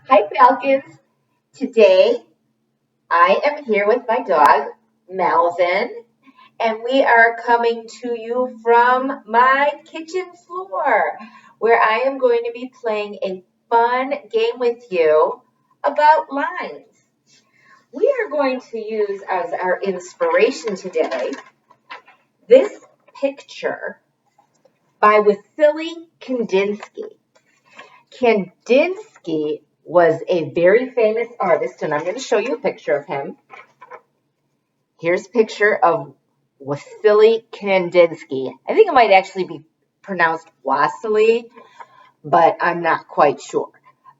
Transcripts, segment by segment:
Hi, Falcons. Today I am here with my dog, Melvin, and we are coming to you from my kitchen floor where I am going to be playing a fun game with you about lines. We are going to use as our inspiration today this picture by Wassily Kandinsky. Kandinsky was a very famous artist, and I'm going to show you a picture of him. Here's a picture of Wassily Kandinsky. I think it might actually be pronounced Wassily, but I'm not quite sure.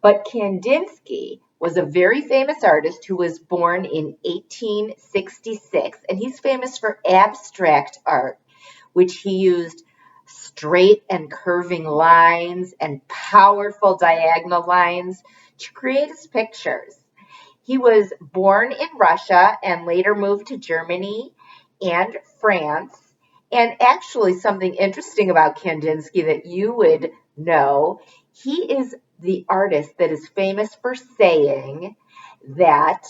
But Kandinsky was a very famous artist who was born in 1866, and he's famous for abstract art, which he used straight and curving lines and powerful diagonal lines to create his pictures. He was born in Russia and later moved to Germany and France. And actually, something interesting about Kandinsky that you would know, he is the artist that is famous for saying that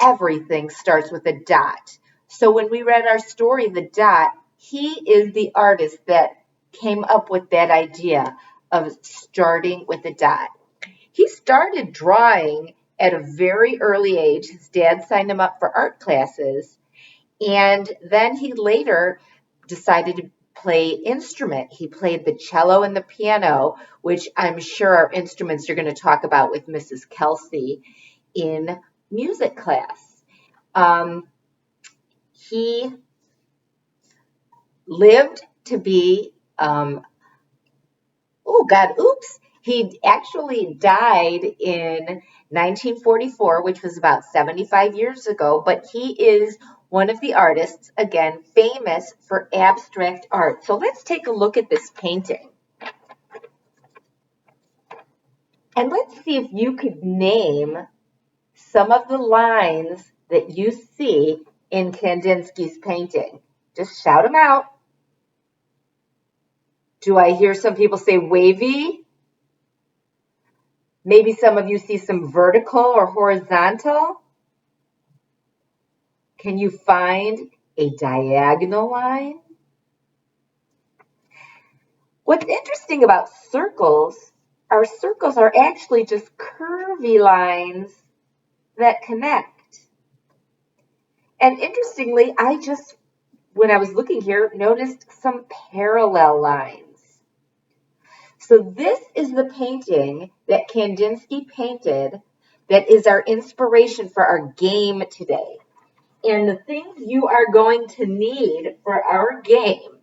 everything starts with a dot. So when we read our story, The Dot, he is the artist that came up with that idea of starting with a dot. He started drawing at a very early age. His dad signed him up for art classes, and then he later decided to play instrument. He played the cello and the piano, which I'm sure our instruments are going to talk about with Mrs. Kelsey in music class. He lived to be, oh God, oops. He actually died in 1944, which was about 75 years ago, but he is one of the artists, again, famous for abstract art. So let's take a look at this painting. And let's see if you could name some of the lines that you see in Kandinsky's painting. Just shout them out. Do I hear some people say wavy? Maybe some of you see some vertical or horizontal. Can you find a diagonal line? What's interesting about circles are actually just curvy lines that connect. And interestingly, when I was looking here, noticed some parallel lines. So this is the painting that Kandinsky painted that is our inspiration for our game today. And the things you are going to need for our game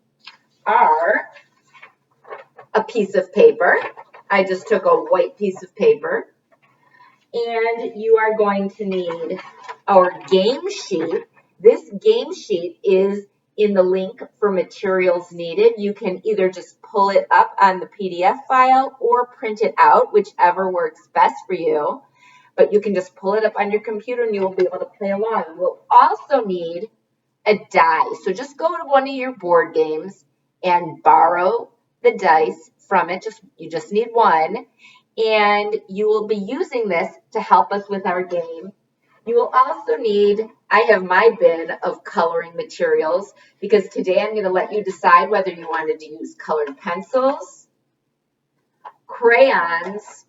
are a piece of paper. I just took a white piece of paper. And you are going to need our game sheet. This game sheet is in the link for materials needed. You can either just pull it up on the PDF file or print it out, whichever works best for you. But you can just pull it up on your computer and you will be able to play along. We'll also need a die. So just go to one of your board games and borrow the dice from it. You just need one. And you will be using this to help us with our game. You will also need, I have my bin of coloring materials because today I'm going to let you decide whether you wanted to use colored pencils, crayons,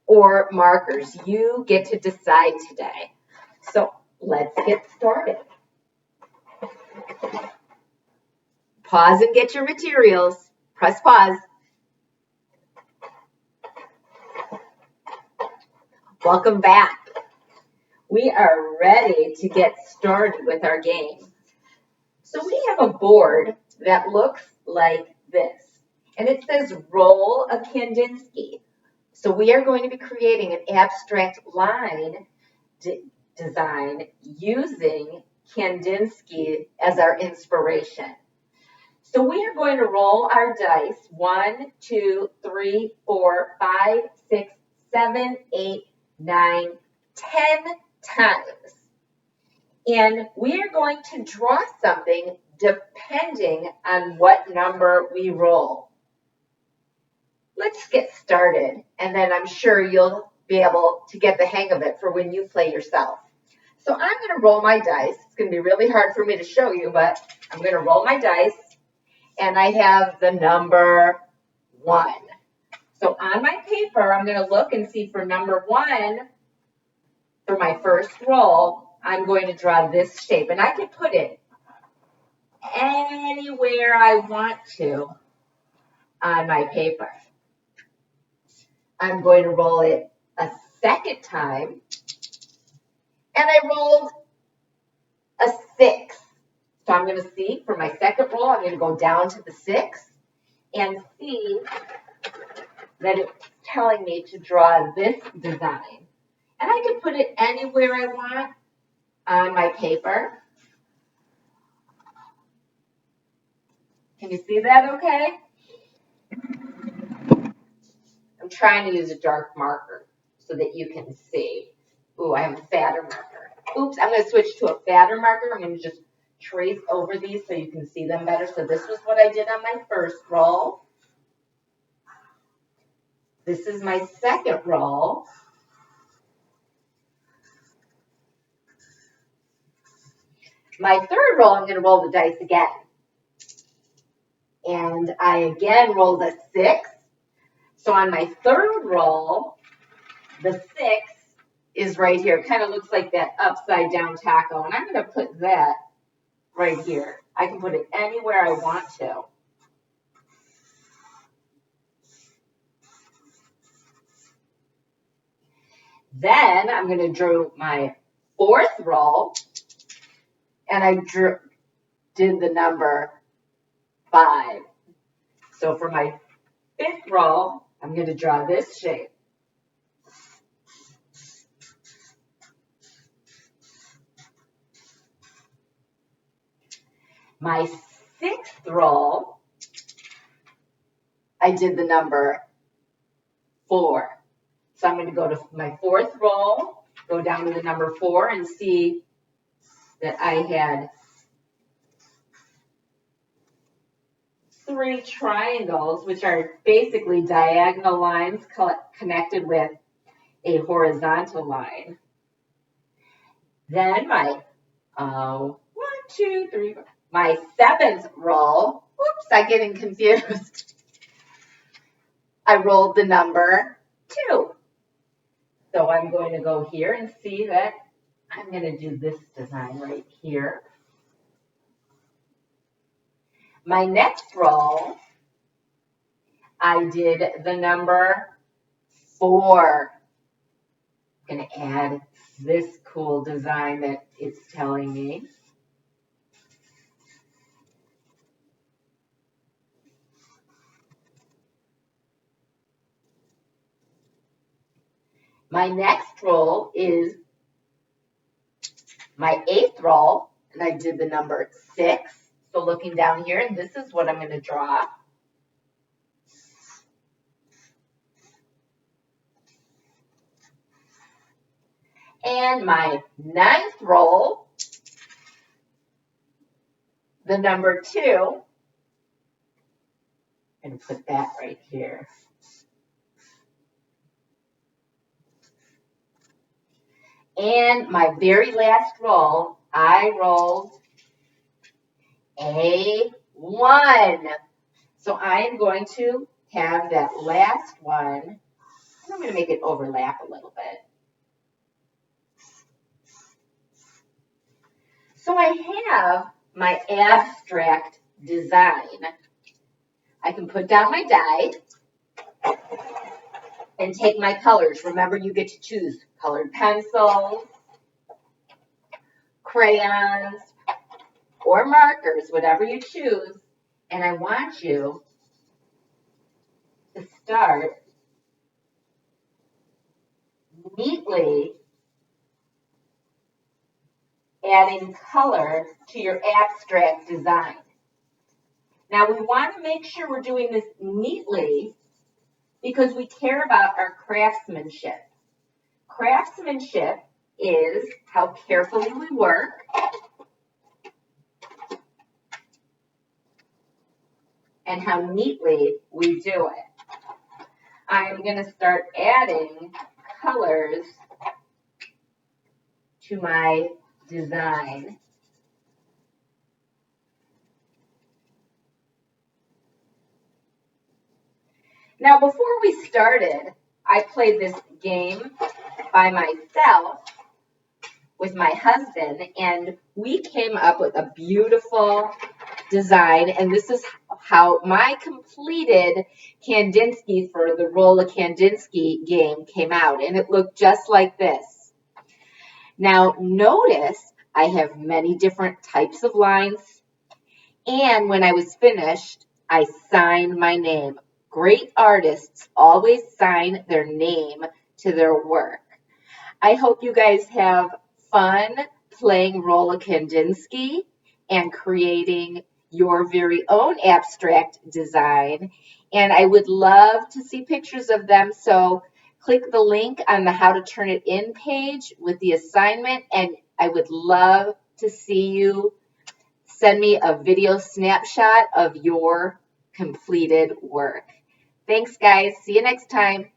or markers. You get to decide today. So let's get started. Pause and get your materials. Press pause. Welcome back. We are ready to get started with our game. So we have a board that looks like this, and it says roll a Kandinsky. So we are going to be creating an abstract line design using Kandinsky as our inspiration. So we are going to roll our dice 1, 2, 3, 4, 5, 6, 7, 8, 9, 10 times. And we are going to draw something depending on what number we roll. Let's get started, and then I'm sure you'll be able to get the hang of it for when you play yourself. So I'm going to roll my dice. It's going to be really hard for me to show you, but I'm going to roll my dice, and I have the number 1. So on my paper, I'm going to look and see for number 1, for my first roll, I'm going to draw this shape, and I can put it anywhere I want to on my paper. I'm going to roll it a second time, and I rolled a 6. So I'm going to see for my second roll, I'm going to go down to the 6 and see that it's telling me to draw this design. And I can put it anywhere I want on my paper. Can you see that okay? I'm trying to use a dark marker so that you can see. Ooh, I have a fatter marker. Oops, I'm going to switch to a fatter marker. I'm going to just trace over these so you can see them better. So this was what I did on my first roll. This is my second roll. My third roll, I'm going to roll the dice again. And I again rolled a 6. So on my third roll, the 6 is right here. It kind of looks like that upside down taco. And I'm going to put that right here. I can put it anywhere I want to. Then I'm going to draw my fourth roll, and I did the number 5. So for my fifth roll, I'm going to draw this shape. My sixth roll, I did the number 4. So I'm going to go to my fourth roll, go down to the number 4, and see that I had 3 triangles, which are basically diagonal lines connected with a horizontal line. Then my 1, 2, 3, my seventh roll, whoops, I'm getting confused. I rolled the number 2. So I'm going to go here and see that I'm going to do this design right here. My next roll, I did the number 4. I'm going to add this cool design that it's telling me. My next roll is my 8th roll, and I did the number 6. So looking down here, and this is what I'm going to draw. And my 9th roll, the number 2, and put that right here. And my very last roll, I rolled a 1. So I am going to have that last one, and I'm going to make it overlap a little bit. So I have my abstract design. I can put down my die and take my colors. Remember, you get to choose colored pencils, crayons, or markers, whatever you choose. And I want you to start neatly adding color to your abstract design. Now we want to make sure we're doing this neatly because we care about our craftsmanship. Craftsmanship is how carefully we work and how neatly we do it. I'm going to start adding colors to my design. Now, before we started, I played this game by myself with my husband, and we came up with a beautiful design, and this is how my completed Kandinsky for the Rolla Kandinsky game came out, and it looked just like this. Now, notice I have many different types of lines, and when I was finished, I signed my name. Great artists always sign their name to their work. I hope you guys have fun playing Rolla Kandinsky and creating your very own abstract design. And I would love to see pictures of them. So click the link on the How to Turn It In page with the assignment. And I would love to see you send me a video snapshot of your completed work. Thanks, guys. See you next time.